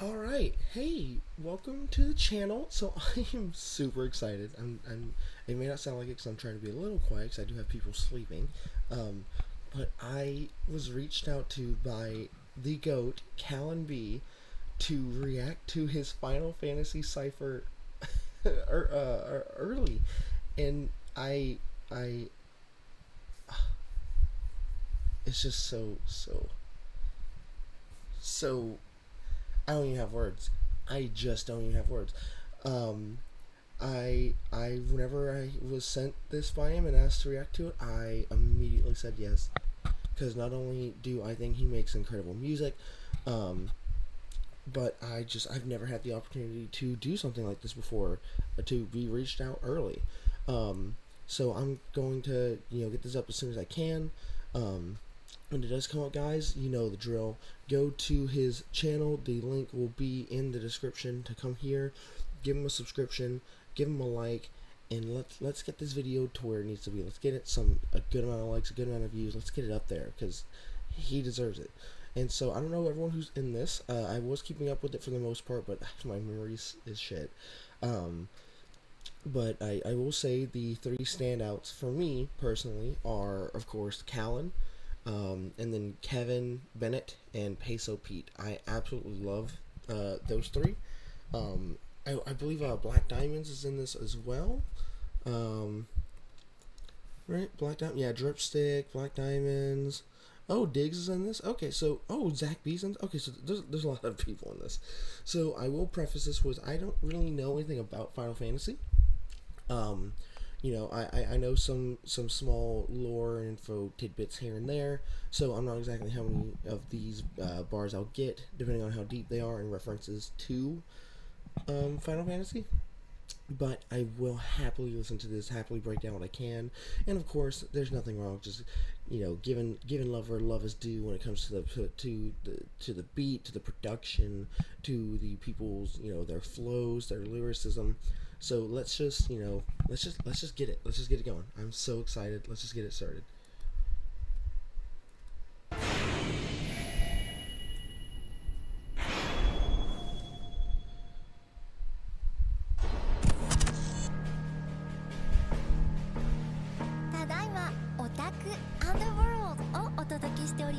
All right, hey, welcome to the channel. So I am super excited. It may not sound like it because I'm trying to be a little quiet because I do have people sleeping. But I was reached out to by the GOAT, Callon B, to react to his Final Fantasy Cypher early, and I, it's just so. I don't even have words. I just don't even have words. Um, whenever I was sent this by him and asked to react to it, I immediately said yes. Because not only do I think he makes incredible music, um, but I've never had the opportunity to do something like this before, to be reached out early. Um, so I'm going to, get this up as soon as I can. When it does come out, guys, you know the drill. Go to his channel. The link will be in the description to come here. Give him a subscription. Give him a like. And let's get this video to where it needs to be. Let's get it a good amount of likes, a good amount of views. Let's get it up there because he deserves it. And so I don't know everyone who's in this. I was keeping up with it for the most part, but my memory is shit. But I will say the three standouts for me personally are, of course, Callon, and then Kevin Bennett and Peso Pete. I absolutely love those three. I believe Black Diamonds is in this as well. Right? Black Diamond, yeah, Dripstick, Black Diamonds. Oh, Diggs is in this. Okay, so Zach B's in this. Okay, so there's a lot of people in this. So I will preface this with I don't really know anything about Final Fantasy. I know some small lore and info tidbits here and there, so I'm not exactly how many of these bars I'll get, depending on how deep they are in references to Final Fantasy. But I will happily listen to this, happily break down what I can, and of course, there's nothing wrong with just giving love where love is due when it comes to the beat, to the production, to the people's their flows, their lyricism. So let's just get it. Let's just get it going. I'm so excited. Let's just get it started.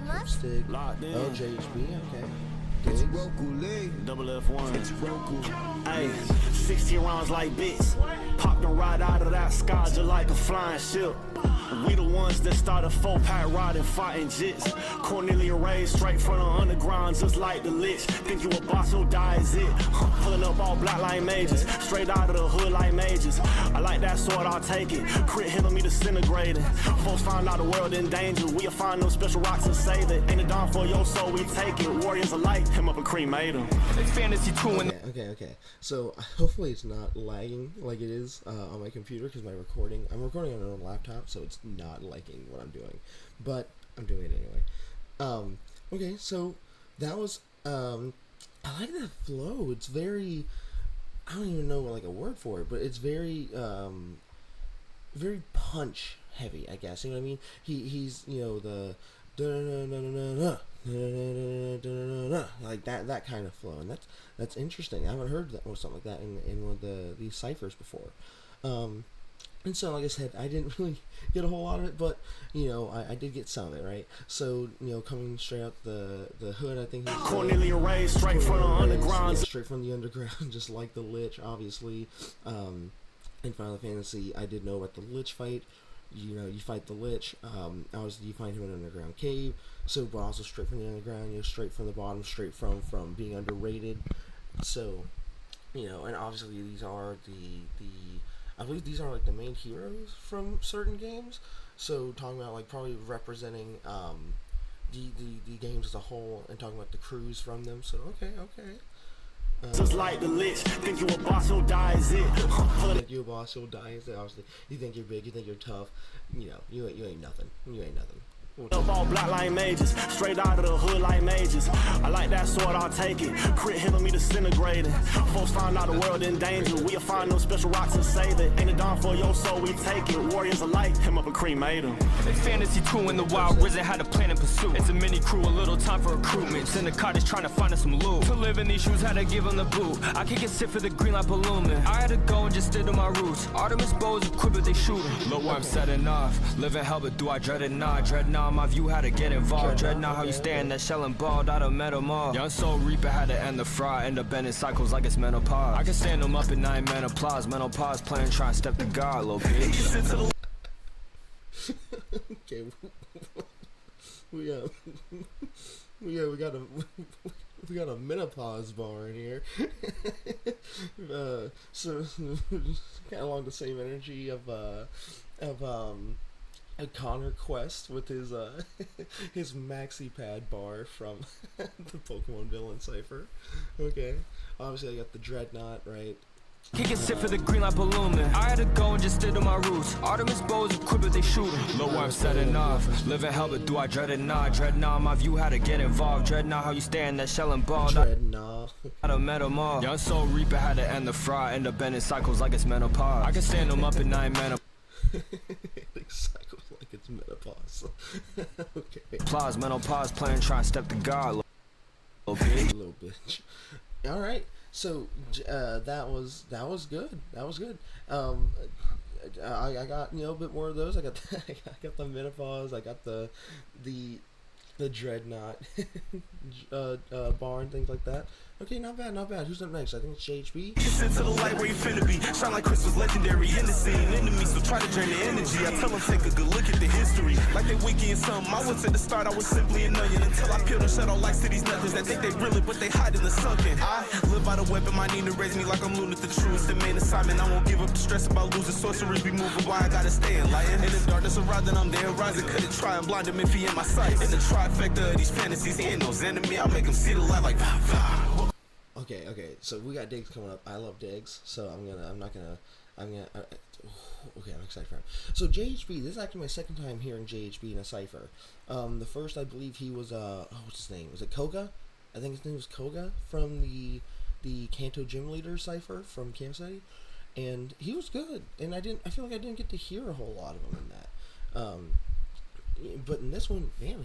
Lipstick. Oh, JHB, okay. It's Roku Double F1. Hey, 16 rounds like bits. Popped them right out of that sky just like a flying ship. We the ones that started 4-pack riding, fighting jits. Cornelia raised straight from the underground just like the lich. Think you a boss, you'll die as it. Pulling up all black like majors, straight out of the hood like majors. I like that sword, I'll take it. Crit hit on me disintegrating. Folks found out the world in danger. We'll find them special rocks and save it. Ain't it down for your soul, we take it. Warriors of light, him up and cremate him. It's fantasy 2 and Okay. So hopefully it's not lagging like it is on my computer because I'm recording on an own laptop, so it's not liking what I'm doing, but I'm doing it anyway. Okay, so that was I like that flow. It's very, I don't even know like a word for it, but it's very very punch heavy, I guess. You know what I mean? He's the like that kind of flow, and that's interesting. I haven't heard that or something like that in one of these ciphers before. And so, like I said, I didn't really get a whole lot of it, but I did get some of it, right? So coming straight out the hood, I think Cornelia raised straight from the underground, straight from the underground, just like the Lich, obviously. In Final Fantasy, I did know about the Lich fight. You fight the Lich. Obviously, you find him in an underground cave. So, but also straight from the underground, straight from the bottom, straight from being underrated. So, and obviously these are I believe these are like the main heroes from certain games. So talking about like probably representing the games as a whole and talking about the crews from them. So okay. Just like the lich, think you a boss, you'll die as it. Think you a boss, you'll die as it. Obviously, you think you're big, you think you're tough. You ain't nothing. You ain't nothing. Up all black line mages, straight out of the hood like mages. I like that sword, I'll take it. Crit hitting me disintegrating. Folks find out the world in danger. We'll find those special rocks and save it. Ain't it done for your soul, we take it. Warriors alike, him up and cremate him. In Fantasy 2 in the wild, Risen had a plan and pursuit. It's a mini crew, a little time for recruitments. In the cottage trying to find us some loot. To live in these shoes, had to give them the boot. I can't get sick for the green light balloon. I had to go and just stick to my roots. Artemis bows equipped, but they shooting. Look where I'm setting off. Living hell, but do I dread it not? Dread not, my view had to get involved. Dread not how you stand, that shell and balled out of metal mall. Young soul reaper had to end the fraud. End up bending cycles like it's menopause. I can stand them up at 9 menopause. Menopause playing, trying to step to God, little bitch. Okay, we got a menopause bar in here. So kind of along the same energy of a Connor Quest with his his maxi pad bar from the Pokemon villain Cypher. Okay, obviously I got the Dreadnought, right? Can't get sick for the green light balloon. I had to go and just stick to my roots. Artemis bows equipped, but they shooting. Look where I'm setting off. Living hell, but do I dread it not? Dread not, my view had to get involved. Dread not how you stand, that shell and ball. Dread not. Out of metal mall. Young soul reaper had to end the fraud. End up bending cycles like it's menopause. I can stand them up at 9 menopause. Cycles like it's menopause. Okay. Applause, menopause playing, trying to step to God, little bitch. Little bitch. All right. So that was good. That was good. I got a bit more of those. I got the menopause. I got the Dreadnought bar and things like that. Okay, not bad, not bad. Who's up next? I think it's JHB. Sent to the light where you finna be. Shine like crystals, legendary in the scene. Enemies, so try to drain the energy. I tell them take a good look at the history. Like they wiki and something. I was at the start, I was simply an onion. Until I peeled and shut all lights to these nothings that think they really, but they hide in the sunken. I live by the weapon, my need to raise me like I'm Luna, the truest. The main assignment, I won't give up the stress about losing. Sorcery be moving, why I gotta stay enlightened. In the darkness around, then I'm there rising. Couldn't try and blind him if he in my sight. In the trifecta of these fantasies, he ain't no enemy. I'll make him see the light like Okay, so we got Diggs coming up. I love Diggs, so okay, I'm excited for him. So JHB, this is actually my second time hearing JHB in a Cypher. The first, I believe he was, what's his name? Was it Koga? I think his name was Koga from the Kanto Gym Leader Cypher from Kansas City. And he was good, and I feel like I didn't get to hear a whole lot of him in that. But in this one, man,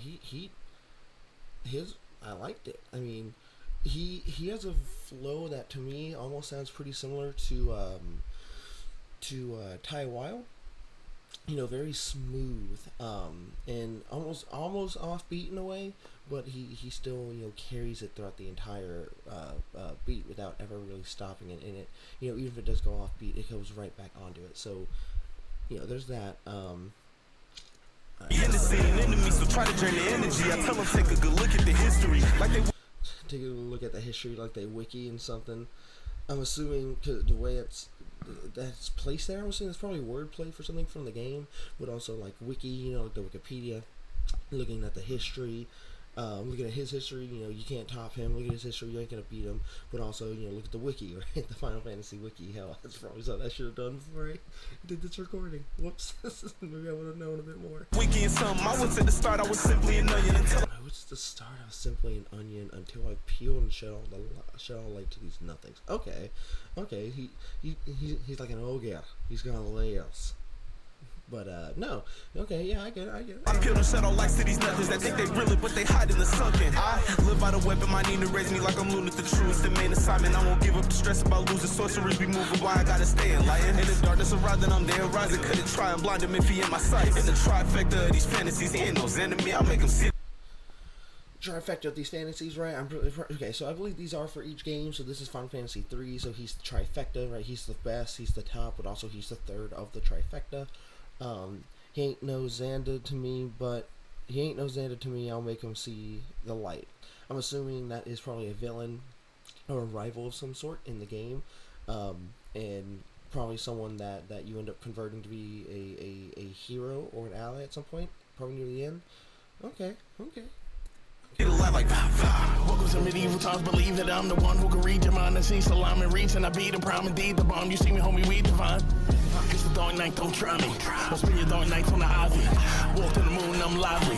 I liked it. I mean, he has a flow that to me almost sounds pretty similar to Ty Wild. Very smooth, and almost offbeat in a way, but he still carries it throughout the entire beat without ever really stopping it. And it even if it does go offbeat, it goes right back onto it. So there's that. in the scene, enemies, so try to drain the energy. I tell them take a good look at the history. Like they take a look at the history, like they wiki and something. I'm assuming the way that's placed there, I'm assuming it's probably wordplay for something from the game, but also like wiki, like the Wikipedia, looking at the history, looking at his history, you can't top him. Look at his history, you ain't gonna beat him. But also, look at the wiki, right? The Final Fantasy wiki. Hell, that's probably something I should have done before I did this recording. Whoops. Maybe I would have known a bit more. wiki and something. I was at the start, I was simply an onion until I was at the start, I was simply an onion until I peeled and shed all light to these nothings. Okay, he's like an ogre. He's gonna lay us. But no, okay, yeah, I get it. I peeled and shed all lights to these nothings that think they really, but they hide in the sunken. I live by the weapon, my need to raise me like I'm Luna, the truest. The main assignment, I won't give up the stress about losing. Sorcery be moving, why I gotta stay enlightened. In the darkness around, then I'm there rising. Couldn't try and blind him if he in my sight. In the trifecta of these fantasies, he ain't no enemy. I'll make him see. Trifecta of these fantasies, right? Okay, so I believe these are for each game. So this is Final Fantasy 3, so he's the trifecta, right? He's the best, he's the top, but also he's the third of the trifecta. He ain't no Xander to me, but I'll make him see the light. I'm assuming that is probably a villain or a rival of some sort in the game, and probably someone that you end up converting to be a hero or an ally at some point, probably near the end. Okay. Like Welcome to medieval times, believe that I'm the one who can read your mind and see salam and reach, and I be the prime indeed, the bomb. You see me, homie, we divine. It's the dark night, don't try me. Don't spend your dark nights on the ivy. Walk to the moon, I'm lively.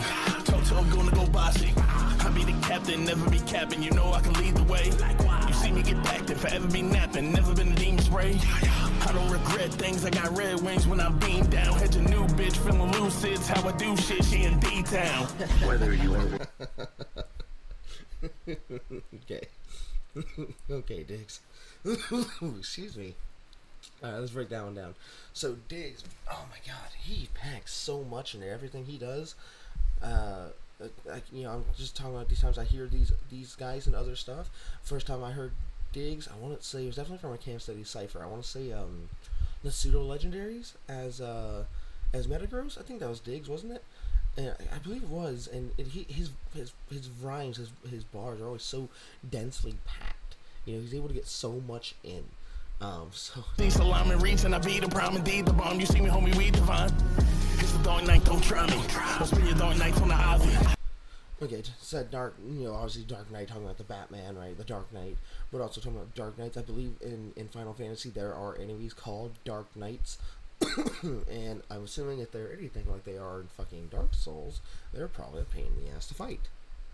I'm gonna go bossy. I be the captain, never be capping. You know I can lead the way. You see me get active, forever be napping. Never been a demon spray. I don't regret things. I got red wings when I'm beamed down. Had your new bitch feeling lucid. It's how I do shit. She in D-town. Whether you are. Okay. Okay, Diggs. Excuse me. Alright, let's break that one down. So Diggs, oh my god, he packs so much into everything he does. I'm just talking about these times I hear these guys and other stuff. First time I heard Diggs, I want to say it was definitely from a camp study Cypher. I want to say the pseudo legendaries as Metagross. I think that was Diggs, wasn't it? And I believe it was. And his rhymes, his bars are always so densely packed. You know, he's able to get so much in. So These alignment reaching, I be the prime indeed the bomb. You see me, homie, we divine. It's the dark night, don't try me. I'll spend your dark nights on the Ivy. okay, said Dark, obviously Dark Knight, talking about the Batman, right? The Dark Knight, but also talking about Dark Knights. I believe in Final Fantasy there are enemies called Dark Knights, and I'm assuming if they're anything like they are in fucking Dark Souls, they're probably a pain in the ass to fight.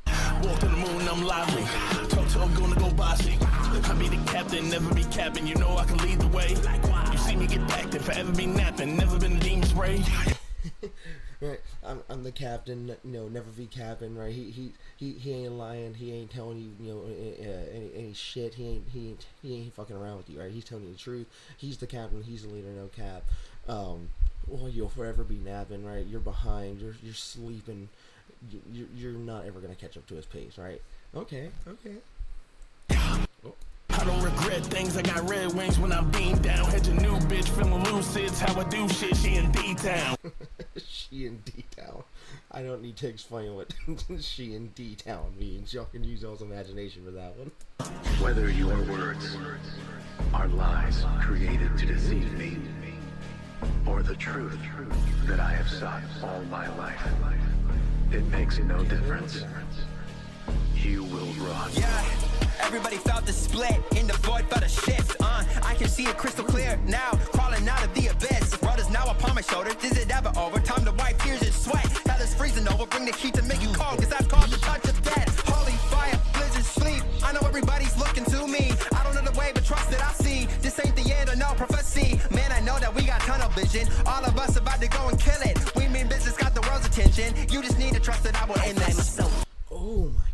Walk to the moon, I'm lively. Talk, I'm gonna go bossy. I be the captain, never be capping. You know I can lead the way. You see me get active, forever be napping. Never been a demon spray. Right, I'm the captain, never be capping, right? He ain't lying, he ain't telling you, any shit. He ain't fucking around with you, right? He's telling you the truth. He's the captain, he's the leader, no cap. Well, you'll forever be napping, right? You're behind, you're sleeping. You're not ever gonna catch up to his pace, right? Okay. Oh. I don't regret things. I got red wings when I'm beamed down. Had your new bitch feeling lucid. It's how I do shit. She in D-town. She in D-town. I don't need to explain what she in D-town means. Y'all can use y'all's imagination for that one. Whether your words are lies created to deceive me, or the truth that I have sought all my life, it makes no difference. You will run. Yeah, everybody felt the split, in the void felt a shift. I can see it crystal clear now, crawling out of the abyss. Brothers now upon my shoulders, is it ever over? Time to wipe tears and sweat. Hell is freezing over, bring the heat to make you cold, cause that's called the touch of death. Holy fire, blizzard sleep. I know everybody's looking to me. I don't know the way, but trust that I see. This ain't the end of no prophecy. Man, I know that we got tunnel vision. All of us about to go and kill it. We mean business got the world's attention. You just need to trust that I will end this. Oh my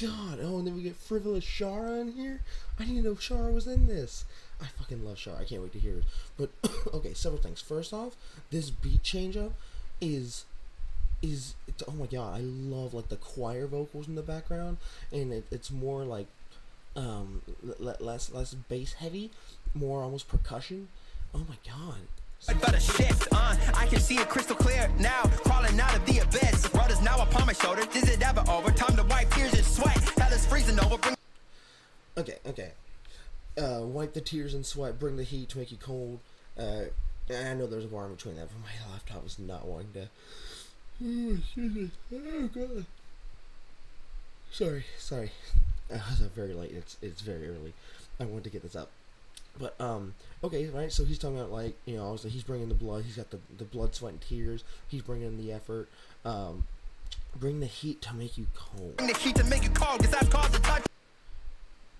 god. Oh, and then we get Frivolous Shara in here? I didn't know Shara was in this. I fucking love Shara. I can't wait to hear it. But, okay, several things. First off, this beat change up is oh my god, I love like the choir vocals in the background, and it's more like less bass heavy, more almost percussion. Oh my god. But a shift, I can see it crystal clear now, crawling out of the abyss. Brothers now upon my shoulders, is it ever over? Time to wipe tears and sweat. Hell is freezing over. Okay. Wipe the tears and sweat, bring the heat to make you cold. I know there's a bar in between that, but my laptop is not wanting to. Oh, excuse me. Oh god. Sorry. It's very late. It's very early. I wanted to get this up. But, okay, right, so he's talking about, like, obviously he's bringing the blood, he's got the blood, sweat, and tears, he's bringing in the effort, bring the heat to make you cold. Bring the heat to make you cold, cause that's called the touch.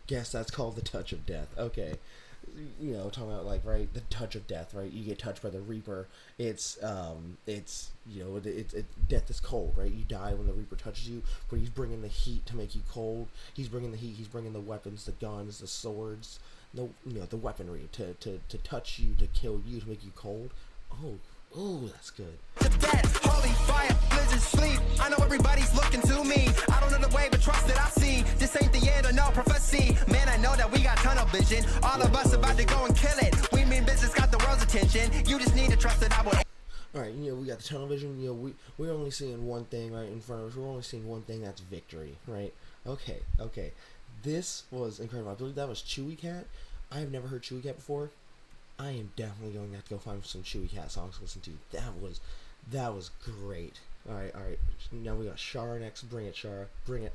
Guess that's called the touch of death, okay. Talking about, like, right, the touch of death, right, you get touched by the Reaper, it's death is cold, right, you die when the Reaper touches you, but he's bringing the heat to make you cold, he's bringing the heat, he's bringing the weapons, the guns, the swords, the weaponry to touch you, to kill you, to make you cold. Oh, that's good. Holy fire, blizzard sleep. I know everybody's looking to me. I don't know the way, but trust that I see. This ain't the end of no prophecy. Man, I know that we got tunnel vision. All of us about to go and kill it. We mean business got the world's attention. You just need to trust that I will. Alright, we got the tunnel vision. We're only seeing one thing right in front of us. We're only seeing one thing, that's victory, right? Okay. This was incredible. I believe that was Chewie Catt. I have never heard Chewie Catt before. I am definitely going to have to go find some Chewie Catt songs to listen to. That was great. Alright. Now we got Shara next. Bring it, Shara. Bring it.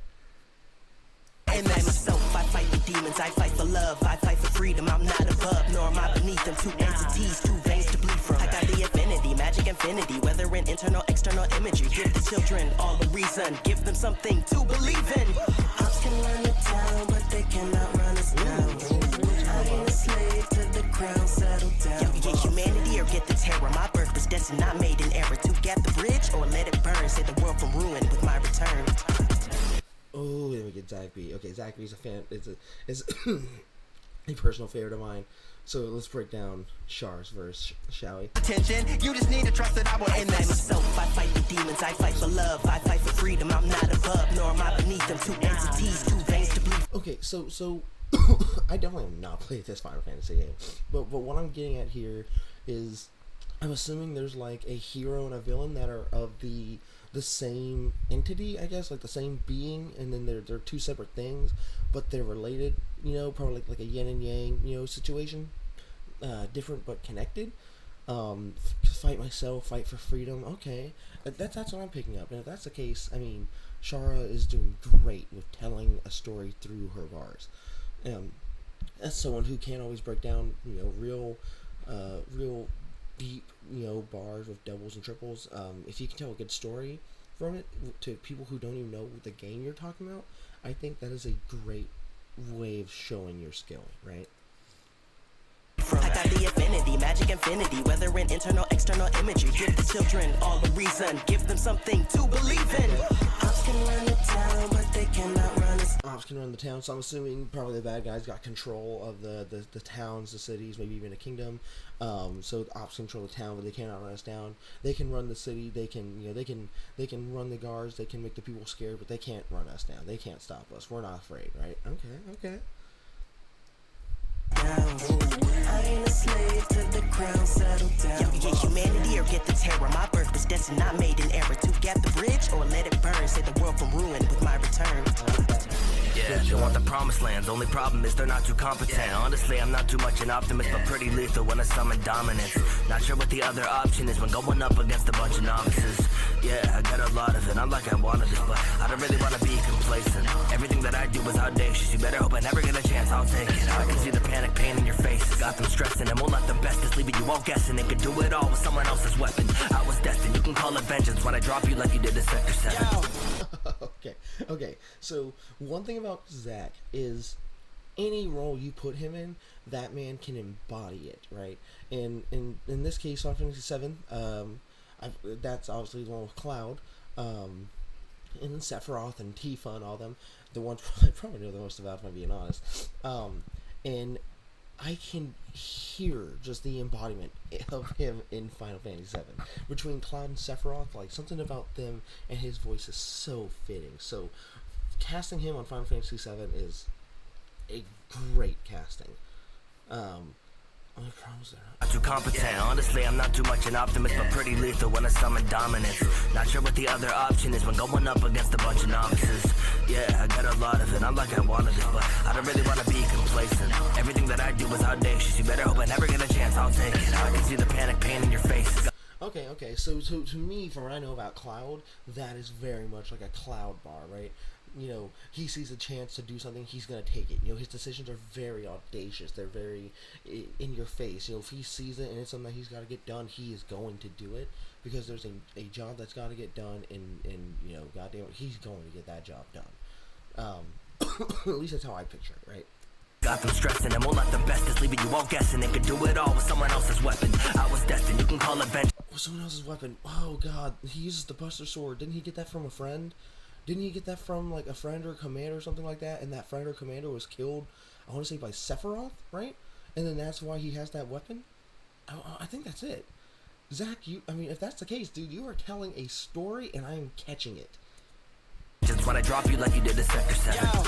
And then myself, I fight the demons, I fight for love, I fight for freedom. I'm not above, nor am I beneath them. Two entities, two veins to bleed from. I got the affinity. affinity, magic infinity, whether in internal, external imagery. Give the children all the reason, give them something to believe in. Ops can run the town, but they cannot run us now. I ain't a slave to the crown, settle down. Yo, get humanity or get the terror. My birth was destined, not made in error. To get the bridge or let it burn, save the world from ruin with my return. Oh, then we get Zach B. Okay, Zach B's a fan. It's a personal favorite of mine. So let's break down Char's verse, shall we? Attention, you just need to trust that I will end that. Myself, I fight the demons, I fight for love, I fight for freedom. I'm not above, nor am I beneath them. Two entities, two veins to bleed. Okay, so I definitely have not played this Final Fantasy game, but what I'm getting at here is I'm assuming there's like a hero and a villain that are of the same entity, I guess, like the same being, and then they're two separate things, but they're related, you know, probably like a yin and yang, you know, situation, different but connected. Fight myself, fight for freedom. Okay, that's what I'm picking up, and if that's the case, I mean, Shara is doing great with telling a story through her bars. As someone who can't always break down, you know, real deep, you know, bars with doubles and triples, if you can tell a good story from it to people who don't even know the game you're talking about, I think that is a great way of showing your skill, right? I got the affinity, magic infinity, whether in internal, external imagery. Give the children all the reason, give them something to believe in. Ops can run the town, but they cannot run us. Ops can run the town, so I'm assuming probably the bad guys got control of the towns, the cities, maybe even a kingdom. So the Ops control the town, but they cannot run us down. They can run the city, they can, you know, they can run the guards, they can make the people scared, but they can't run us down. They can't stop us. We're not afraid, right? Okay. I ain't a slave to the crown, settle down. Yo, get humanity or get the terror. My birth was destined, not made in error. To get the bridge or let it burn, save the world from ruin with my return. Yeah, they want the promised lands. Only problem is they're not too competent. Honestly, I'm not too much an optimist, but pretty lethal when I summon dominance. Not sure what the other option is when going up against a bunch of novices. Yeah, I got a lot of it. I'm like I wanted this, but I don't really want to be complacent. Everything that I do is audacious. You better hope I never get a chance. I'll take it. I can see the panic, pain in your face. Got them stressing and won't let them bestest. Leaving you all guessing. They could do it all with someone else's weapon. I was destined. You can call it vengeance when I drop you like you did to Sector 7. Okay. So one thing about Zach is any role you put him in, that man can embody it, right? And in this case, Final Fantasy 7, that's obviously the one with Cloud, and then Sephiroth and Tifa and all them, the ones I probably know the most about, if I'm being honest. And I can hear just the embodiment of him in Final Fantasy 7. Between Cloud and Sephiroth, like something about them and his voice is so fitting. So casting him on Final Fantasy 7 is a great casting. Not too competent. Honestly, I'm not too much an optimist, but pretty lethal when I summon dominance. Not sure what the other option is when going up against a bunch of novices. Yeah, I got a lot of it. I'm like I wanted this, but I don't really want to be complacent. Everything that I do is audacious. You better hope I never get a chance. I'll take it. I can see the panic, pain in your face. Okay. So to me, from what I know about Cloud, that is very much like a Cloud bar, right? You know, he sees a chance to do something, he's going to take it. You know, his decisions are very audacious. They're very in your face. You know, if he sees it and it's something that he's got to get done, he is going to do it because there's a job that's got to get done and you know, goddamn it, he's going to get that job done. At least that's how I picture it, right? Got them stressing and won't let them bestest, leaving you all guessing. They could do it all with someone else's weapon. I was destined, you can call it vengeance. Someone else's weapon. Oh god, he uses the Buster Sword. Didn't he get that from a friend? Didn't he get that from like a friend or a commander or something like that? And that friend or commander was killed, I want to say by Sephiroth, right? And then that's why he has that weapon? I think that's it. Zach, I mean, if that's the case, dude, you are telling a story and I am catching it. Just when I drop you like you did to Sector 7. Yo,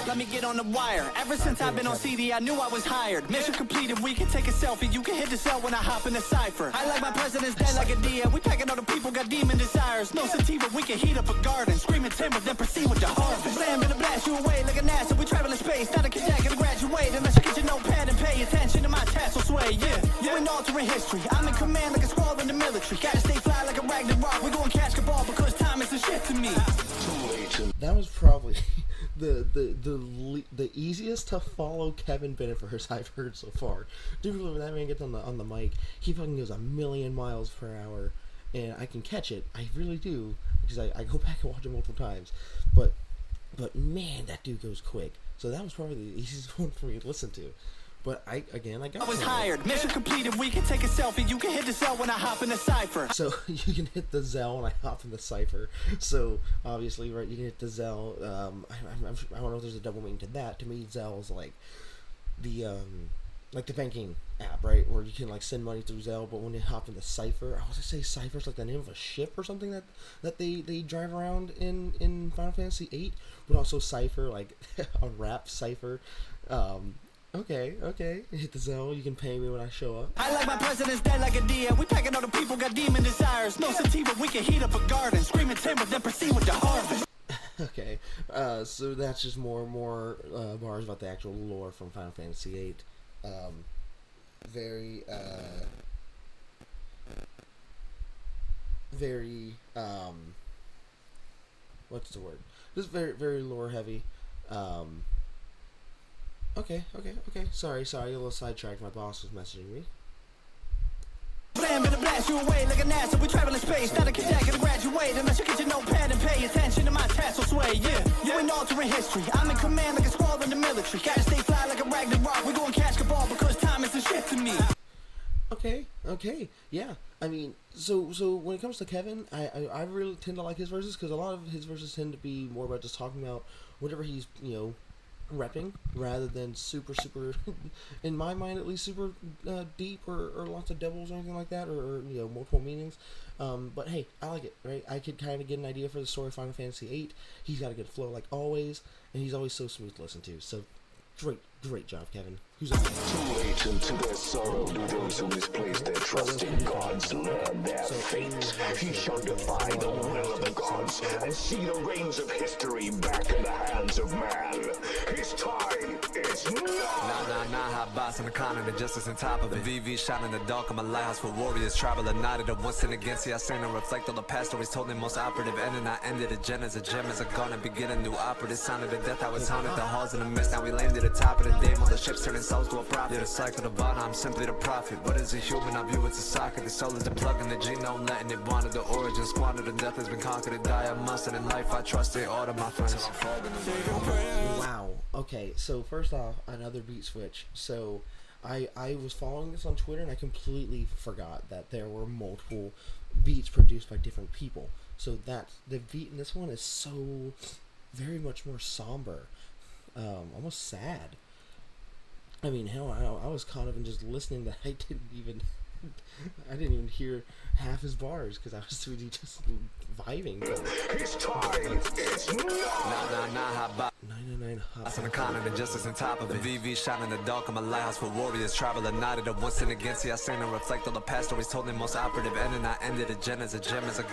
let me get on the wire. Ever since I've been on CD, I knew I was hired. Mission completed, we can take a selfie. You can hit the cell when I hop in the Cypher. I like my president's dead like a DM. We packing all the people, got demon desires. No sativa, we can heat up a garden. Screaming timber, then proceed with the harvest. Slam gonna blast you away like a NASA. We travel in space, not a cadet gonna graduate. Unless you get your notepad and pay attention to my tassel sway. Yeah, you ain't altering history. I'm in command like a squall in the military. Gotta stay fly like a Ragnarok. We gon' catch the ball because time is the shit to me. That was probably the easiest to follow Kevin Benefers I've heard so far. Dude, when that man gets on the mic, he fucking goes 1,000,000 miles per hour, and I can catch it. I really do, because I go back and watch it multiple times. But man, that dude goes quick. So that was probably the easiest one for me to listen to. But I was hired. Mission completed. We can take a selfie. You can hit the Zell when I hop in the Cypher. So you can hit the Zell when I hop in the Cypher. So obviously, right, you can hit the Zell. I don't know if there's a double meaning to that. To me, Zell is like the banking app, right, where you can like send money through Zell. But when you hop in the Cypher, I was gonna say Cypher's like the name of a ship or something that they drive around in Final Fantasy VIII. But also Cypher, like a rap Cypher. Okay. Hit the Zell. You can pay me when I show up. I like my president's dead like a deer. We packing all the people, got demon desires. No sativa, we can heat up a garden. Screaming timber, then proceed with the harvest. Okay, so that's just more bars about the actual lore from Final Fantasy VIII. Very what's the word? Just very lore heavy. Okay. Sorry, a little sidetracked. My boss was messaging me. Blam, gonna blast you away like a NASA. We travel in space, not a cadet, gonna graduate. Unless you get your notepad and pay attention to my tassel sway. Yeah, you in altering history. I'm in command like a squall in the military. Gotta stay fly like a Ragnarok. We gon' catch the ball because time isn't shit to me. Okay, yeah. I mean, so when it comes to Kevin, I really tend to like his verses, because a lot of his verses tend to be more about just talking about whatever he's, repping, rather than super in my mind at least, super deep or lots of doubles or anything like that, or multiple meanings. But hey, I like it, right? I could kind of get an idea for the story of Final Fantasy VIII. He's got a good flow like always, and he's always so smooth to listen to. So great job, Kevin. Who's up? Too late, and to their sorrow do those who misplace their trust in gods learn their fate. He shall defy the will of the gods and see the reins of history back in the hands of man. His time is now. Nah, hot boss on the corner, the justice on top of it. VV shot in the dark, I'm a lighthouse for warriors. Travel at night, at once and again. See, I stand and reflect on the past stories told in most operative end, and I ended a gem as a gem as a gun and begin a new opera. This sounded to death, I was haunted, the halls in the mist. Now we landed at the top of the day, all the ships turning souls to a profit. Yeah, the cycle of bottom, I'm simply the prophet. What is a human? I view it's a socket. The soul is the plug in the genome, letting it wander. The origin squandered, and death has been conquered. To die, I must, and in life I trust it. All of my friends. Wow. Okay, so first off, another beat switch. So I was following this on Twitter, and I completely forgot that there were multiple beats produced by different people. So that's the beat in this one is so very much more somber, almost sad. I mean, hell, I was caught up in just listening that I didn't even hear half his bars because I was too deep just vibing. His time is Nah, hot box. 99 hot. On the corner, the justice on top of it. VV shot in the dark, I'm a lighthouse for warriors. Travel at night, at once and again. See, I stand and reflect on the past stories told in most operative end, and I ended a gem as a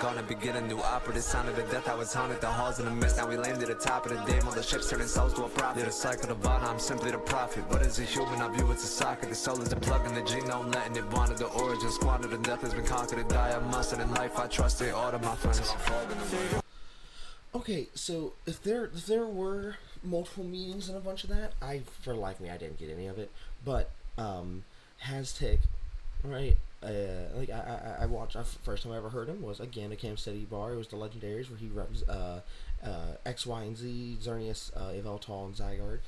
gun and begin a new opera. This sounded to death, I was haunted, the halls in the mist. Now we landed at the top of the day, all the ships turning souls to a profit. Yeah, the cycle of bottom, I'm simply the prophet. What is a human? I view it's a socket. The soul is the plug in the genome, letting it wander. The origin squandered, and death has been conquered. To die, I must, and in life I trust it. All of my friends. Okay, so if there were multiple meanings and a bunch of that, for life me, I didn't get any of it. But Hastic, right? I watched. First time I ever heard him was again a Cam Steady bar. It was the Legendaries where he reps X, Y, and Z, Xerneas, Yveltal, and Zygarde.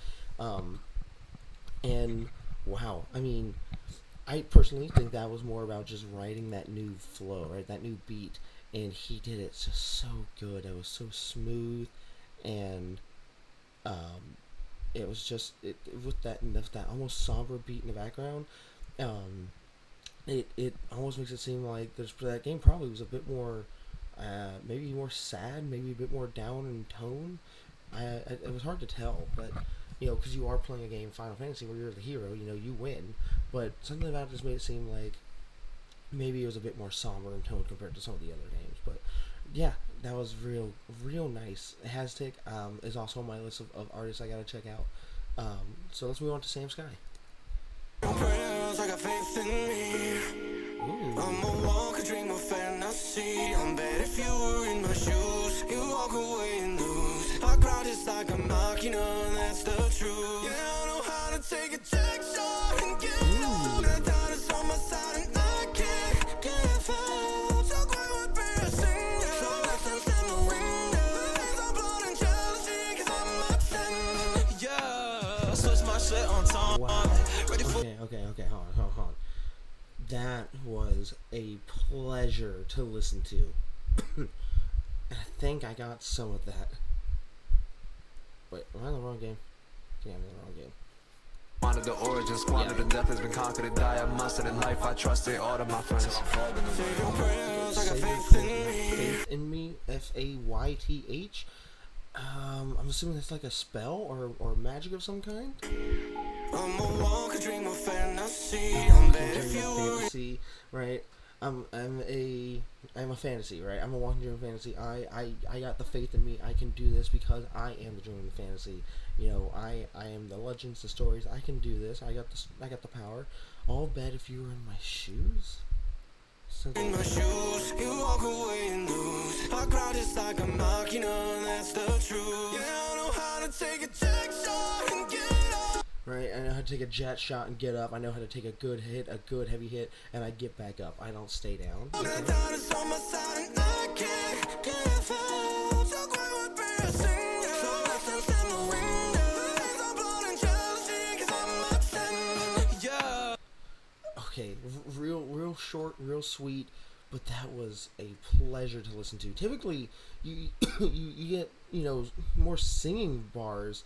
And wow, I mean, I personally think that was more about just writing that new flow, right? That new beat. And he did it just so good. It was so smooth, and it was just with that almost somber beat in the background. It almost makes it seem like that game probably was a bit more, maybe more sad, maybe a bit more down in tone. It was hard to tell, but because you are playing a game, Final Fantasy, where you're the hero, you win. But something about it just made it seem like maybe it was a bit more somber in tone compared to some of the other games. But yeah, that was real nice. Hastic is also on my list of artists I gotta check out. So let's move on to Sam Sky. I'm a walk, a dream of fantasy. I bet if you were in my shoes, you walk away and lose. My crowd is like a mock, you know that's the truth. Yeah, I know how to take a check shot and get out. That doubt is on my side and I can't give up. So quick with piercing, so left and in the window. There's no blood and jealousy, cause I'm upset. Yeah, switch my shit on time. Wow. Ready for Okay, hold on. That was a pleasure to listen to. I think I got some of that. Wait, am I in the wrong game? Yeah, I'm in the wrong game. Wanted the origin, squandered, and death has been conquered and die. I mustered in life, I trusted all of my friends. Say your prayers, I got Faith in me, Fayth. I'm assuming that's like a spell or magic of some kind. I'm a walk, a dream of fantasy. I'm bad if you fantasy, right? I'm a fantasy, right? I'm a walking dream of fantasy. I got the faith in me. I can do this because I am the dream of fantasy. You know, I am the legends, the stories. I can do this. I got the power. I'll bet if you were in my shoes. in my shoes, you walk away and lose. I cry just like a mock, you know that's the truth. Yeah, I know how to take a check shot and get up. Right, I know how to take a jet shot and get up. I know how to take a good hit, a good heavy hit, and I get back up. I don't stay down. Okay. That is on my side and I can't give up. So quick with piercing, so left and in the window. There's no blood and jealousy, cause I'm upset. yeah. Okay, real short, real sweet, but that was a pleasure to listen to. Typically, you get, you know, more singing bars,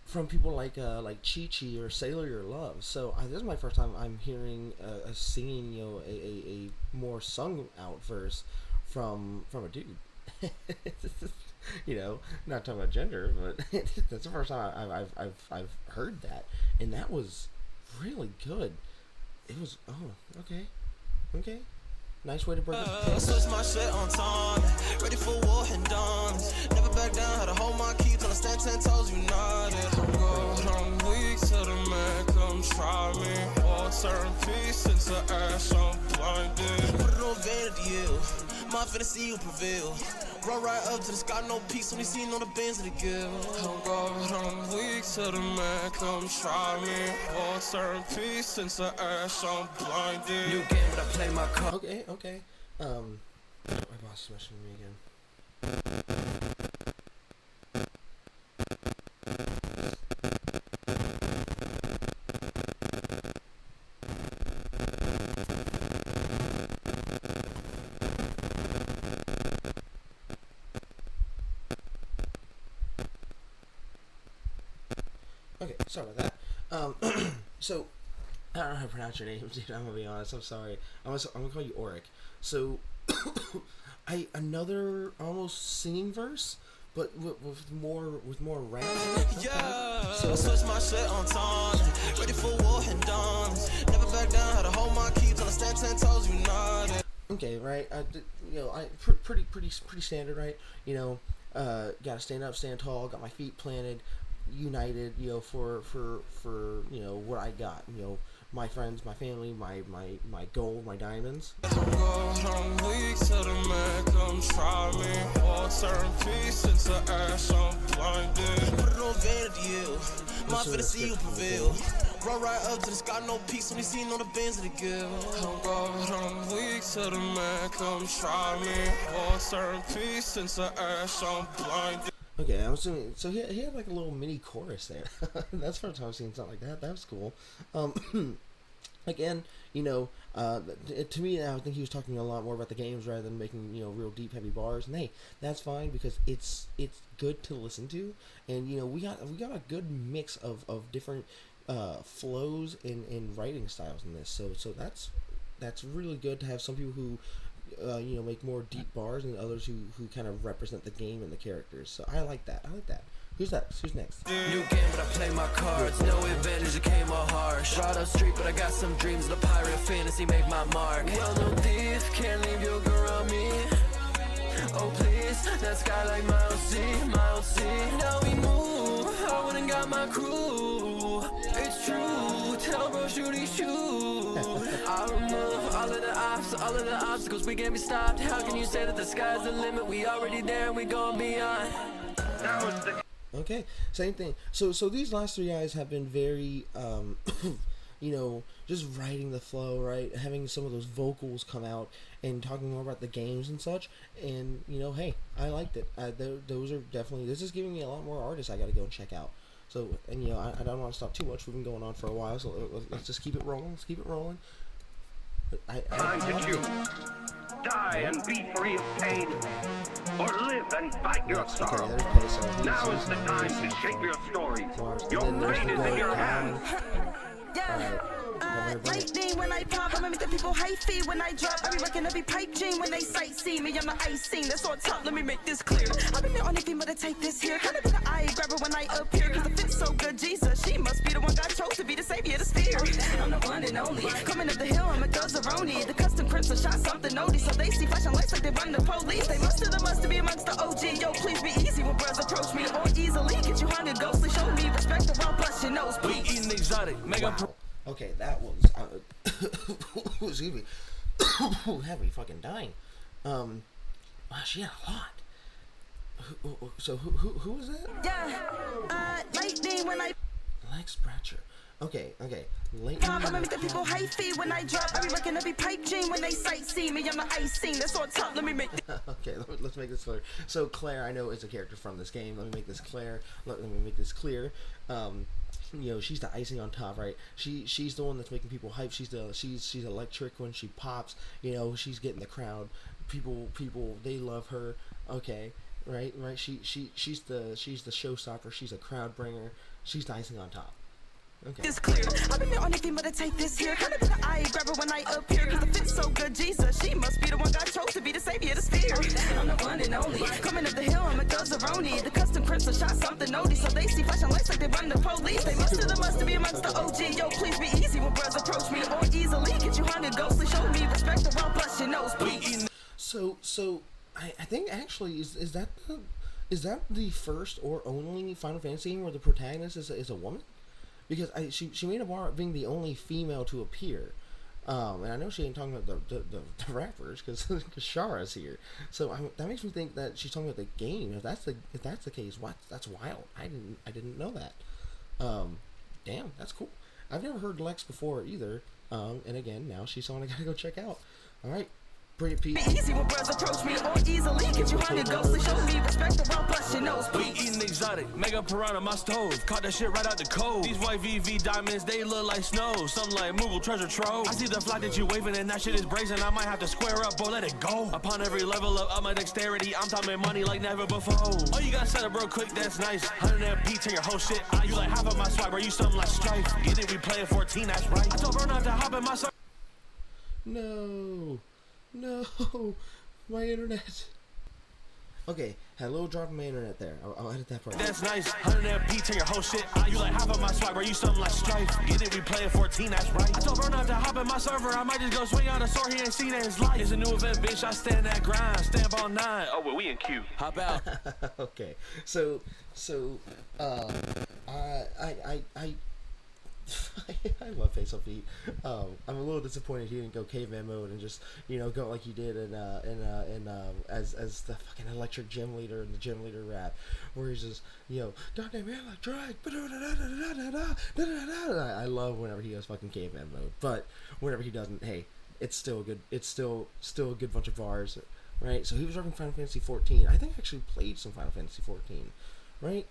from people like Chi or Sailor Your Love. So this is my first time I'm hearing a singing, you know, a more sung out verse from a dude. You know, not talking about gender, but that's the first time I've heard that, and that was really good. It was okay. Nice way to break it. Switch my shit on time. Ready for war and dance. Never back down. Had to hold my key till I stand 10 toes united. I'm good. I'm weak till the man come try me. Water and peace since the ash I'm blinded. Put it on vanity, you. My fantasy will prevail. Run right up to the sky, no peace. Only seen on the bins of the gill. I'm good. I'm weak till the man come try me. Water and peace since the ash I'm blinded. New game, but I play my card. Okay. My boss is messaging me again. Okay, sorry about that. So I don't know how to pronounce your name, dude. I'm gonna be honest. I'm sorry. I'm gonna call you Auric. So, another almost singing verse, but with more rap. Yeah. So switch my shit on time. Ready for war and dance. Never back down. Had to hold my key till I stand 10 toes united. Okay, right. You know, pretty standard, right? You know, gotta stand up, stand tall. Got my feet planted, united. You know, for you know what I got. You know, my friends, my family, my gold, my diamonds. I'm weak till the man come try me. Water and peace since the ash I'm blinded. Put it on vanity, you. My fantasy will prevail. Run right up to the sky, no peace. Only seen on the bins of the gill. I'm weak till the man come try me. Water and peace since the ash I'm blinded. Okay, I'm assuming. So he had like a little mini chorus there. That's the first time I've seen something like that. That was cool. Again, you know, to me, I think he was talking a lot more about the games rather than making, you know, real deep, heavy bars. And hey, that's fine because it's good to listen to, and you know, we got a good mix of different flows and writing styles in this. So that's really good to have some people who you know, make more deep bars and others who kind of represent the game and the characters. So I like that. Who's next? New game, but I play my cards. No advantage, it came all harsh. Brought up street, but I got some dreams. The pirate fantasy make my mark. Well, no thief, can't leave your girl on me. Oh, please, that sky like Miles C. Now we move, I wouldn't got my crew. It's true, tell bro, shoot he shoot. I remove all of the obstacles, we can't be stopped. How can you say that the sky's the limit? We already there and we going beyond. Okay, same thing. So these last three guys have been very, you know, just writing the flow, right? Having some of those vocals come out and talking more about the games and such. And, you know, hey, I liked it. Those are definitely, this is giving me a lot more artists I got to go and check out. So, and, you know, I don't want to stop too much. We've been going on for a while, so let's just keep it rolling. Let's keep it rolling. Time to choose. Die and be free of pain, or live and fight your sorrow. Okay, now is the time to shape your stories. Your brain is in your hands. Lightning when I pop, I'ma make the people hyphy when I drop. I be rocking every pipe dream when they sightsee me. I'm the icing that's on top. Let me make this clear. I've been the only female to take this here. Kinda be the eye grabber when I appear. Cause the fit's so good, Jesus. She must be the one God chose to be the savior, the steer. I'm the one and only. Coming up the hill, I'm a Guzzaroni. The custom crimson shot something oldie. So they see flashing lights like they run the police. They must be amongst the OG. Yo, please be easy when brothers approach me. Or easily get you hungry, ghostly. Show me respect or I'll bust your nose, please. We eating exotic, mega. Wow. Okay, that was excuse me. Have me fucking dying. Wow, she had a lot. So who was that? Yeah, lightning when I Lex Bratcher. Okay. I'ma make the people hyphy when I drop. I be rocking every pipe dream when they sightsee me. I'm the icing that's on top. Let me make Okay, let's make this clear. So Claire, I know, is a character from this game. Let me make this clear. Let me make this clear. You know, she's the icing on top, right? She's the one that's making people hype. She's electric when she pops. You know, she's getting the crowd. People they love her. Okay, right. She's the showstopper. She's a crowd bringer. She's the icing on top. Okay. It's clear. I've been the only female to take this here. Kinda be the eye grabber when I appear. Cause the fit's so good, Jesus. She must be the one God chose to be the savior, the steer. I'm the one and only. Coming up the hill, I'm a Guzzaroni. The custom crimson shot something oldie. So they see flashing lights like they run the police. They must be amongst the OG. Yo, please be easy when brothers approach me. Or easily get you hungry, ghostly. Show me respect or I'll bust your nose, please. So I think actually is that the first or only Final Fantasy game where the protagonist is a woman? Because she made a bar being the only female to appear, and I know she ain't talking about the rappers because Shara's here, so that makes me think that she's talking about the game. If that's the case, what? That's wild. I didn't know that. Damn, that's cool. I've never heard Lex before either. And again, now she's someone I gotta go check out. All right. Pretty Pete. Easy when brothers approach me, or easily get you hungry, ghostly. Show me respect or I'll bust your nose. We eating exotic, mega piranha my stove. Caught that shit right out the code. These white VV diamonds, they look like snow. Something like Moogle treasure trove. I see the flag that you waving and that shit is brazen. I might have to square up or let it go. Upon every level of my dexterity, I'm talking money like never before. Oh, you got set up real quick, that's nice. 100 MP, turn your whole shit. You like half of my swag, bro. You something like Strife. Get it, we playing 14, that's right. I told Burnout to hop in my server. No, my internet. Okay, had a little drop in my internet there. I'll edit that part. That's nice. 100 MP, turn your whole shit. You like half of my swag, bro. You something like Strife. Get it, we playing 14, that's right. I told Burnout to hop in my server. I might just go swing out a sword. He ain't seen in his life. It's a new event, bitch. I stand that grind. Stand ball 9. Oh, well, we in queue. Hop out. Okay, so I love Face Up Feet. I'm a little disappointed he didn't go caveman mode and just, you know, go like he did as the fucking electric gym leader in the gym leader rap, where he's just, you know, goddamn electric. I love whenever he goes fucking caveman mode, but whenever he doesn't, hey, it's still good. It's still a good bunch of bars, right? So he was running Final Fantasy 14. I think I actually played some Final Fantasy 14, right?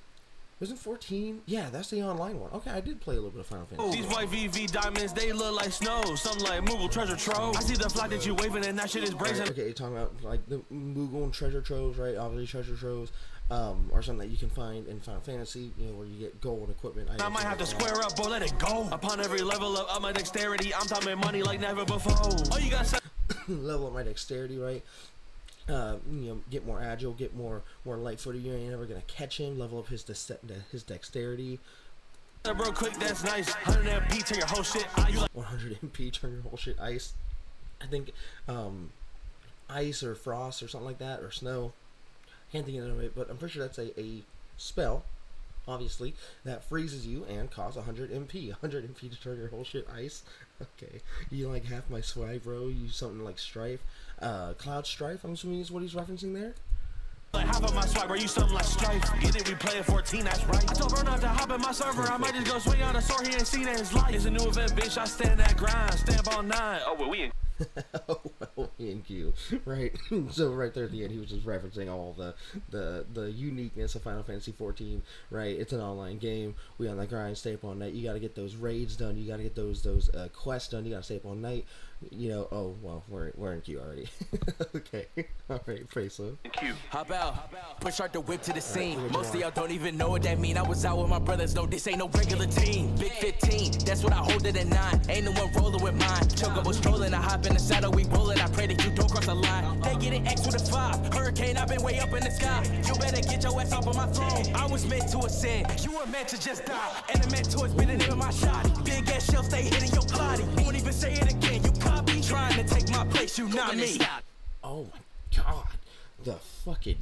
Was it 14? Yeah, that's the online one. Okay, I did play a little bit of Final Fantasy. These white VV diamonds, they look like snow. Something like Moogle treasure trove. I see the flag that you waving and that shit is brazen. Right, okay, you're talking about like the Moogle and treasure troves, right? Obviously treasure troves, or something that you can find in Final Fantasy, you know, where you get gold equipment. I might have to square up or let it go. Upon every level of my dexterity, I'm talking money like never before. Oh, you got level up my dexterity, right? You know, get more agile, get more light footed. You ain't never gonna catch him. Level up his dexterity. Real quick, that's nice. 100 MP, turn your whole shit. 100 MP, turn your whole shit ice. I think ice or frost or something like that, or snow. Can't think of it, but I'm pretty sure that's a spell, obviously, that freezes you and costs 100 MP. 100 MP to turn your whole shit ice. Okay, you like half my swag, bro. You something like Strife. Cloud Strife, I'm assuming is what he's referencing there. Like hop on my swag, bro, you something like Strife. Get it, we play at 14, that's right. I told Bro not to hop in my server, I might just go swing on a sword, he ain't seen in his life. It's a new event, bitch, I stand that grind, stand all 9. Oh, well, we in. Oh, well, in Q, right? So right there at the end, he was just referencing all the uniqueness of Final Fantasy 14, right? It's an online game. We on that grind, stay up all night. You got to get those raids done. You got to get those quests done. You got to stay up all night. You know. Oh well, we're in Q already. Okay, all right, Peso. Q. Hop out, push start the whip to the scene. Most of y'all don't even know what that mean. I was out with my brothers. No, this ain't no regular team. Big 15, that's what I hold it at 9. Ain't no one rolling with mine. Chocobo strolling, I hop in the saddle, we rollin'. I pray that you don't cross the line. They get an X with a 5. Hurricane, I've been way up in the sky. You better get your ass off of my throne. I was meant to ascend. You were meant to just die. And the mentor's been the name of my shot. Big ass shell stay hitting your body. Won't even say it again. You copy. Trying to take my place, you not me. Oh my god. The fucking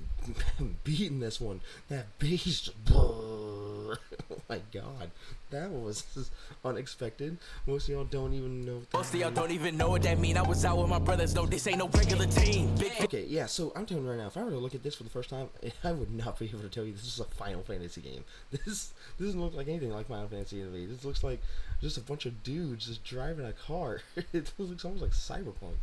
beating this one. That bass. Oh my god. That was unexpected. Most of y'all don't even know. Most of y'all don't even know what that mean. I was out with my brothers. No, this ain't no regular team. Okay, yeah, so I'm telling you right now, if I were to look at this for the first time, I would not be able to tell you this is a Final Fantasy game. This doesn't look like anything like Final Fantasy to me. This looks like just a bunch of dudes just driving a car. It looks almost like Cyberpunk.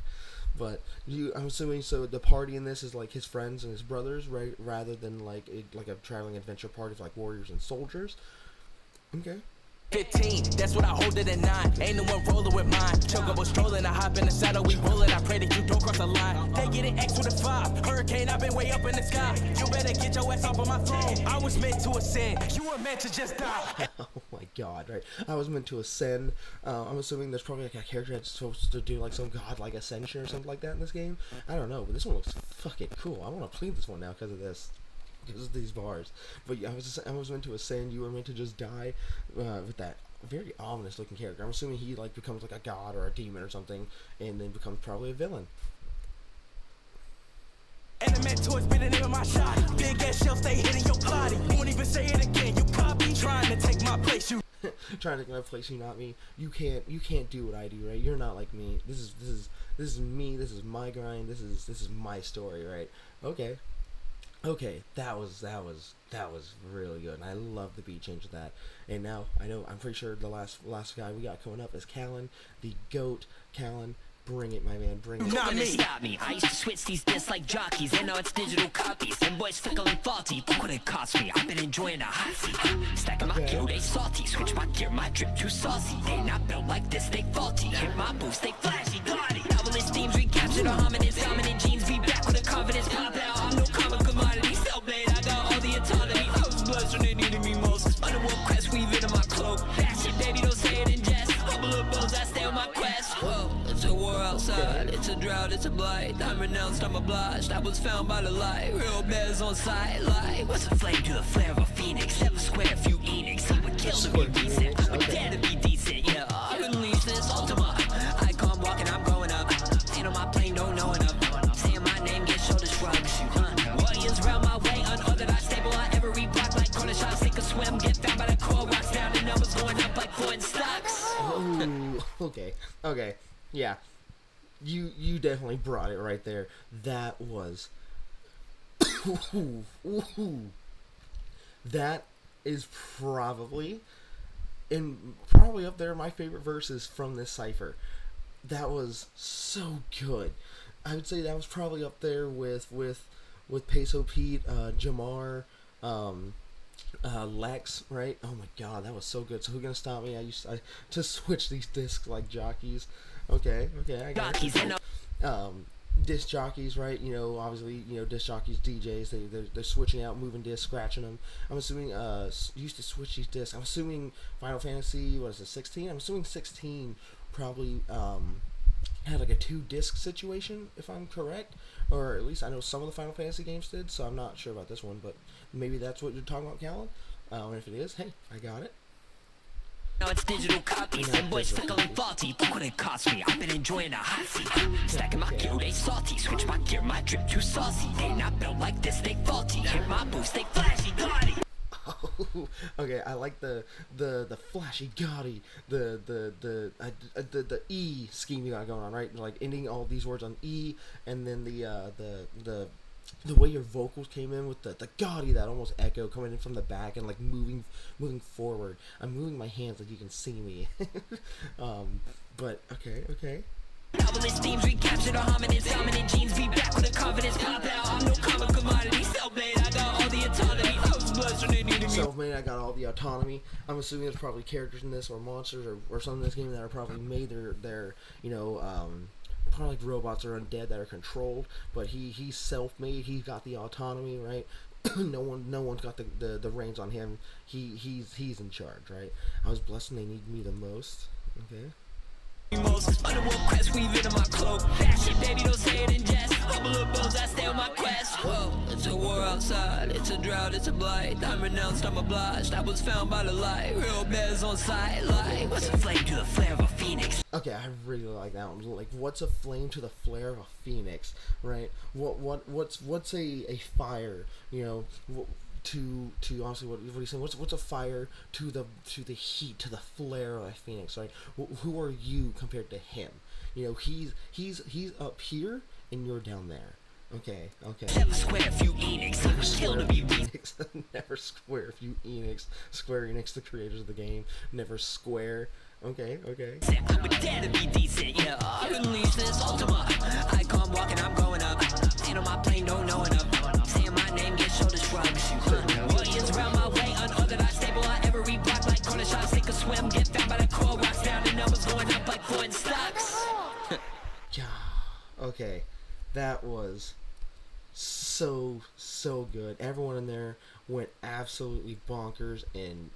But I'm assuming, so the party in this is like his friends and his brothers, right? Rather than like a traveling adventure party of like warriors and soldiers. Okay. 15, that's what I hold it at 9. Ain't no one rolling with mine. Chocobo strolling, I hop in the saddle, we rollin'. I pray that you don't cross the line. They get an X with a 5. Hurricane, I've been way up in the sky. You better get your ass off of my throne. I was meant to ascend. You were meant to just die. Oh my god, right? I was meant to ascend. I'm assuming there's probably like a character that's supposed to do like some godlike ascension or something like that in this game. I don't know, but this one looks fucking cool. I want to play this one now because of this. Because of these bars. But yeah, I was meant to ascend. You were meant to just die with that very ominous looking character. I'm assuming he like becomes like a god or a demon or something, and then becomes probably a villain. And the mentor's been the name of my shot. Big ass shell stay hitting your body. Won't even say it again. You copy. Trying to take my place. You trying to take my place. You not me. You can't do what I do, right? You're not like me. This is me. This is my grind. This is my story, right? Okay, that was really good, and I love the beat change of that. And now I'm pretty sure the last guy we got coming up is Callon, the GOAT. Callon, bring it, my man, bring it. Not me. Stop me. I used to switch these discs like jockeys, and now it's digital copies. And boys fickle and faulty. Look what it cost me. I've been enjoying a hot seat. Stacking my gear, they salty. Switch my gear, my drip too saucy. They not built like this, they faulty. Hit my boost, they flashy, gaudy. Novelist themes recapture the hominids. Dominant genes be back with a confidence. Pop out, I'm no common commodity. Cellblade, I got all the autonomy. I was blessed when they needed me most. Underworld crest, weave into my cloak. That shit, baby, don't say it in jest. Humble up bones, I stay on my quest. Whoa, it's a war outside. It's a drought, it's a blight. I'm renounced, I'm obliged. I was found by the light. Real bears on sight. Like, what's a flame to the flare of a phoenix? 7 square, few Enix. He would kill to be decent. I would dare to be decent, yeah. I release this Ultima. Icon walking, I'm growing up. Ain't on my plane, don't know enough. Saying my name, get shoulder shrugs. Warriors round my way, unorthodox, stable on every block. Like corner shots, sink or swim. Get found by the core, rocks down, the numbers going up like foreign stocks. Ooh, okay, yeah. You definitely brought it right there. That was that is probably up there my favorite verses from this Cypher. That was so good. I would say that was probably up there with Peso Pete, Jamar, Lex, right? Oh my god, that was so good. So who's gonna stop me? I to switch these discs like jockeys. Okay, I got it. Disc jockeys, right? Obviously, disc jockeys, DJs, they're switching out, moving discs, scratching them. I'm assuming used to switch these discs. I'm assuming Final Fantasy, 16? I'm assuming 16 probably had like a 2-disc situation, if I'm correct, or at least I know some of the Final Fantasy games did. So I'm not sure about this one, but maybe that's what you're talking about, Callon. And if it is, hey, I got it. Now it's digital copies, and boys fickle and faulty. Look what it cost me. I've been enjoying a hot seat. Stacking my gear, they salty. Switch my gear, my drip too saucy. They not built like this, they faulty. Hit my boost, they flashy, gaudy. Okay, I like the flashy gaudy, the E scheme you got going on, right? Like ending all these words on E, and then the the way your vocals came in with the gaudy, that almost echo coming in from the back and like moving forward. I'm moving my hands like you can see me. But okay. Novelist themes recapture the hominids, dominant genes, be back with a confidence, pop out. I'm no common commodity, self-made, I got all the autonomy. I was blessed when they needed me. Self-made, I got all the autonomy. I'm assuming there's probably characters in this, or monsters, or something in this game that are probably made their probably like robots or undead that are controlled. But he's self-made. He's got the autonomy, right? no one's got the reins on him. He's in charge, right? I was blessed when they need me the most. Okay. Most underworld quest weaving in my cloak. That shit, baby, don't say it in jest. Humble little bones, I stay on my quest. Whoa, it's a war outside, it's a drought, it's a blight. I'm renounced, I'm obliged. I was found by the light. Real bears on sight. Like, what's a flame to the flare of a phoenix? Okay, I really like that one. Like, what's a flame to the flare of a phoenix, right? What's a fire? You know, to honestly, what are you saying? What's a fire to the heat, to the flare of a phoenix, right? Who are you compared to him? You know, he's up here and you're down there. Okay. Never square if you Enix. Never skill to be Enix. Never square if you Enix. Square Enix, the creators of the game. Never square. Okay. I would dare to be decent, yeah. I release this Ultima. Icon walking, I'm going up. Ain't on my plane, don't know enough. Saying my name, get shoulder shrugs. Millions around my way, unorganized, stable on every block. Like corner shots, sink or swim. Get found by the core, rocks down, the numbers going up like coin stocks. Yeah. Okay. That was so good. Everyone in there went absolutely bonkers and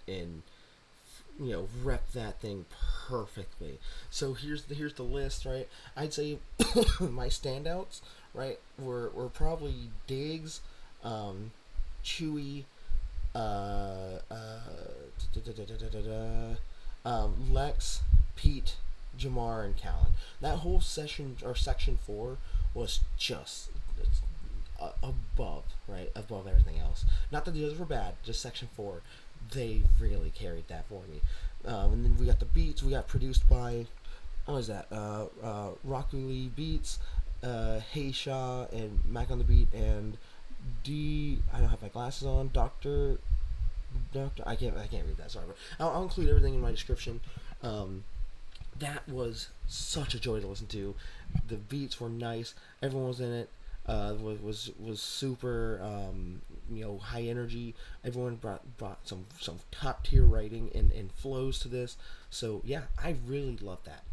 you know, rep that thing perfectly. So here's the list, right? I'd say my standouts, right, were probably Diggs, Chewie, Lex, Pete, Jamar, and Callon. That whole session, or section 4, was just above everything else. Not that the others were bad, just section 4. They really carried that for me. And then we got the beats. We got produced by, what was that? Rockuli Beats, Hey Shaw, and Mac on the Beat, and I don't have my glasses on. Doctor. I can't read that. Sorry, but I'll include everything in my description. That was such a joy to listen to. The beats were nice. Everyone was in it. Was super high energy. Everyone brought some top tier writing and flows to this. So yeah, I really love that.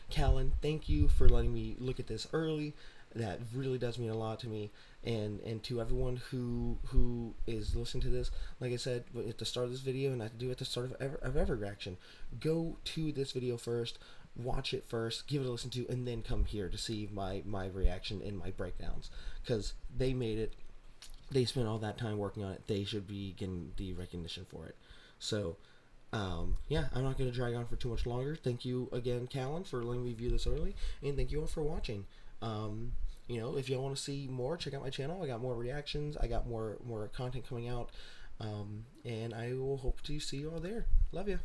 Callon, thank you for letting me look at this early. That really does mean a lot to me, and to everyone who is listening to this. Like I said at the start of this video, and I do at the start of every reaction, go to this video first, watch it first, give it a listen to, and then come here to see my reaction and my breakdowns, because they made it. They spent all that time working on it. They should be getting the recognition for it. So yeah, I'm not going to drag on for too much longer. Thank you again, Callon, for letting me view this early, and thank you all for watching. If you want to see more, check out my channel. I got more reactions. I got more content coming out, and I will hope to see you all there. Love you.